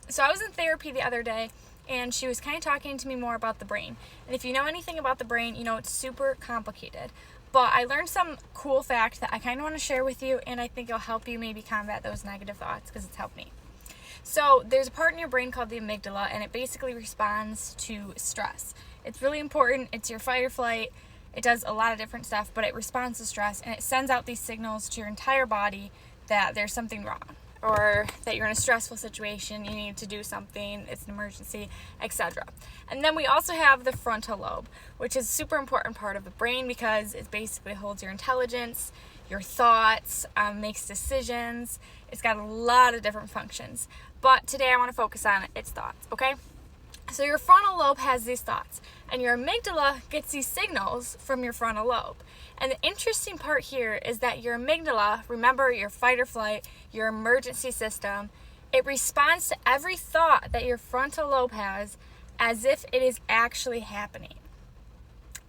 So I was in therapy the other day, and she was kind of talking to me more about the brain. And if you know anything about the brain, you know it's super complicated. But I learned some cool fact that I kind of want to share with you, and I think it'll help you maybe combat those negative thoughts because it's helped me. So there's a part in your brain called the amygdala, and it basically responds to stress. It's really important. It's your fight or flight. It does a lot of different stuff, but it responds to stress, and it sends out these signals to your entire body that there's something wrong, or that you're in a stressful situation, you need to do something, it's an emergency, etc. And then we also have the frontal lobe, which is a super important part of the brain because it basically holds your intelligence, your thoughts, makes decisions. It's got a lot of different functions. But today I want to focus on its thoughts, okay? So your frontal lobe has these thoughts, and your amygdala gets these signals from your frontal lobe. And the interesting part here is that your amygdala, remember your fight or flight, your emergency system, it responds to every thought that your frontal lobe has as if it is actually happening.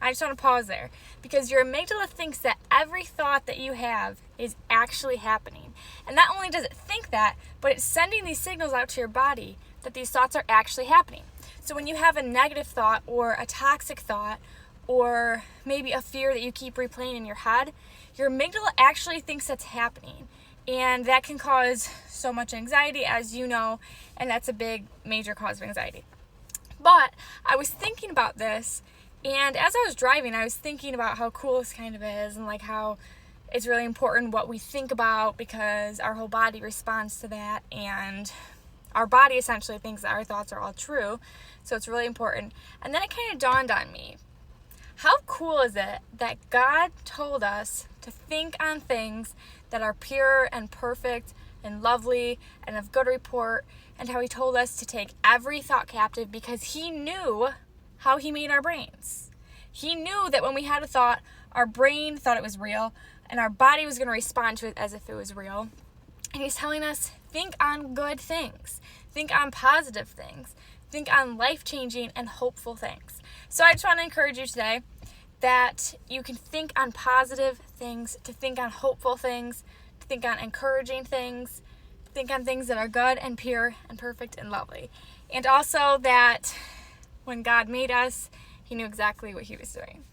I just want to pause there because your amygdala thinks that every thought that you have is actually happening. And not only does it think that, but it's sending these signals out to your body that these thoughts are actually happening. So when you have a negative thought or a toxic thought or maybe a fear that you keep replaying in your head, your amygdala actually thinks that's happening. And that can cause so much anxiety, as you know, and that's a big, major cause of anxiety. But I was thinking about this, and as I was driving, I was thinking about how cool this kind of is and like how it's really important what we think about because our whole body responds to that, and our body essentially thinks that our thoughts are all true, so it's really important. And then it kind of dawned on me, how cool is it that God told us to think on things that are pure and perfect and lovely and of good report, and how he told us to take every thought captive because he knew how he made our brains. He knew that when we had a thought, our brain thought it was real, and our body was going to respond to it as if it was real. And he's telling us, think on good things. Think on positive things. Think on life-changing and hopeful things. So I just want to encourage you today that you can think on positive things, to think on hopeful things, to think on encouraging things, to think on things that are good and pure and perfect and lovely. And also that when God made us, he knew exactly what he was doing.